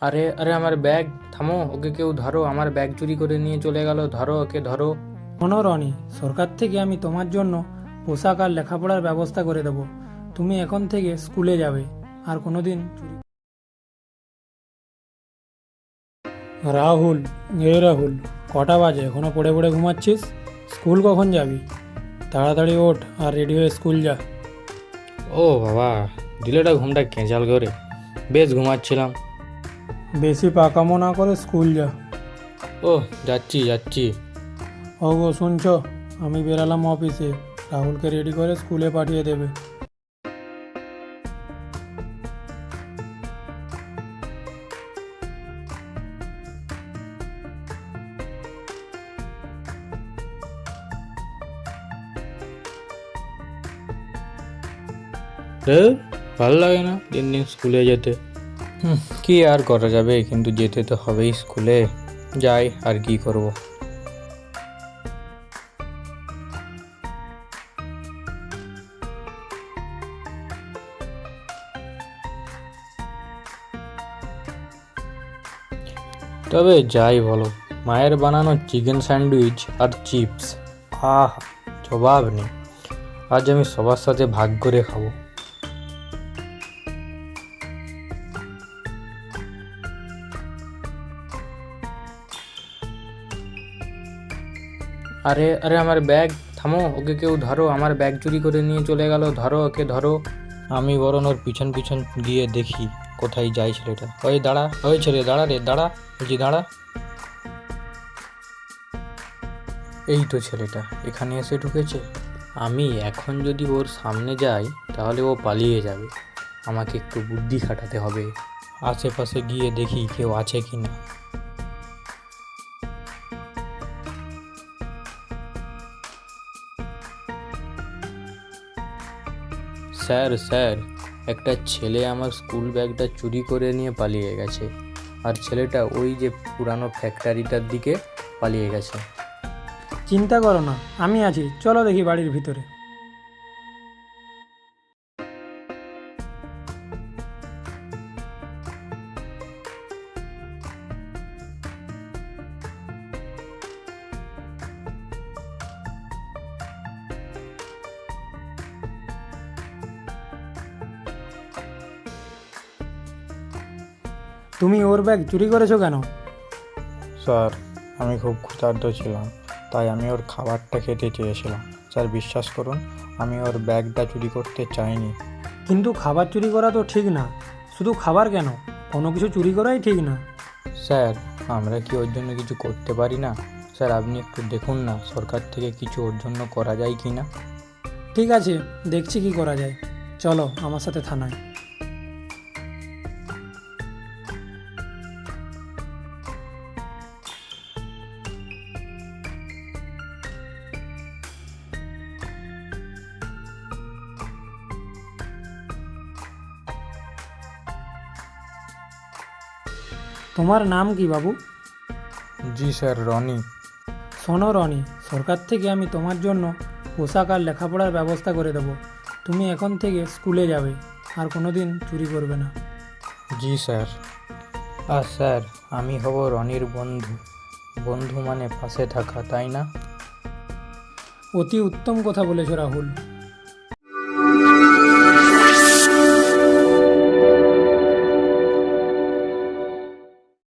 আরে আরে আমার ব্যাগ! থামো, ওকে কেউ ধরো, আমার ব্যাগ চুরি করে নিয়ে চলে গেল, ধরো ওকে ধরো। শোনো রনি, সরকার থেকে আমি তোমার জন্য পোশাক আর লেখাপড়ার ব্যবস্থা করে দেবো। তুমি এখন থেকে স্কুলে যাবে, আর কোনোদিন চুরি। রাহুল, রাহুল, কটা বাজে? এখনো পড়ে পড়ে ঘুমাচ্ছিস? স্কুল কখন যাবি? তাড়াতাড়ি ওঠ আর রেডি হয়ে স্কুল যা। ও বাবা, দিলেটা ঘুমটা কেঁচাল করে, বেশ ঘুমাচ্ছিলাম। বেশি পাকামো না করে স্কুল যা। ও, যাচ্ছি যাচ্ছি। গো শুনছো? আমি বেরালাম অফিসে। রাহুলকে রেডি করে স্কুলে পাঠিয়ে দেবে। ভালো লাগে না দিন দিন স্কুলে যেতে। কি আর করা যাবে, কিন্তু যেতে তো হবেই স্কুলে। যাই, আর কি করব। তবে যাই বলো, মায়ের বানানো চিকেন স্যান্ডউইচ আর চিপস, আহ, জবাব নেই। আজ আমি সবার সাথে ভাগ করে খাবো। আরে আরে আমার ব্যাগ! থামো, ওকে কেউ ধরো, আমার ব্যাগ চুরি করে নিয়ে চলে গেল, ধরো ওকে ধরো। আমি বরং ওর পিছন পিছন গিয়ে দেখি কোথায় যায় ছেলেটা। ওই দাঁড়া, ওই ছেলে দাঁড়া রে, দাঁড়া, বলছি দাঁড়া। এই তো ছেলেটা এখানে এসে ঢুকেছে। আমি এখন যদি ওর সামনে যাই তাহলে ও পালিয়ে যাবে। আমাকে একটু বুদ্ধি খাটাতে হবে, আশেপাশে গিয়ে দেখি কেউ আছে কি না। স্যার স্যার, একটা ছেলে আমার স্কুল ব্যাগটা চুরি করে নিয়ে পালিয়ে গেছে। আর ছেলেটা ওই যে পুরানো ফ্যাক্টরিটার দিকে পালিয়ে গেছে। চিন্তা করো না, আমি আছি, চলো দেখি বাড়ির ভিতরে। তুমি ওর ব্যাগ চুরি করেছো কেন? স্যার, আমি খুব ক্ষুধার্ত ছিলাম, তাই আমি ওর খাবারটা খেতে চেয়েছিলাম। স্যার বিশ্বাস করুন, আমি ওর ব্যাগটা চুরি করতে চাইনি। কিন্তু খাবার চুরি করা তো ঠিক না। শুধু খাবার কেন, কোনো কিছু চুরি করাই ঠিক না। স্যার, আমরা কি ওর জন্য কিছু করতে পারি না? স্যার, আপনি একটু দেখুন না সরকার থেকে কিছু ওর জন্য করা যায় কি না। ঠিক আছে, দেখছি কি করা যায়। চলো আমার সাথে থানায়। তোমার নাম কি বাবু? জি স্যার, রনি। শোনো রনি, সরকার থেকে আমি তোমার জন্য পোশাক আর লেখাপড়ার ব্যবস্থা করে দেবো। তুমি এখন থেকে স্কুলে যাবে, আর কোনোদিন চুরি করবে না। জি স্যার। আর স্যার, আমি হব রনির বন্ধু। বন্ধু মানে পাশে থাকা, তাই না? অতি উত্তম কথা বলেছো রাহুল।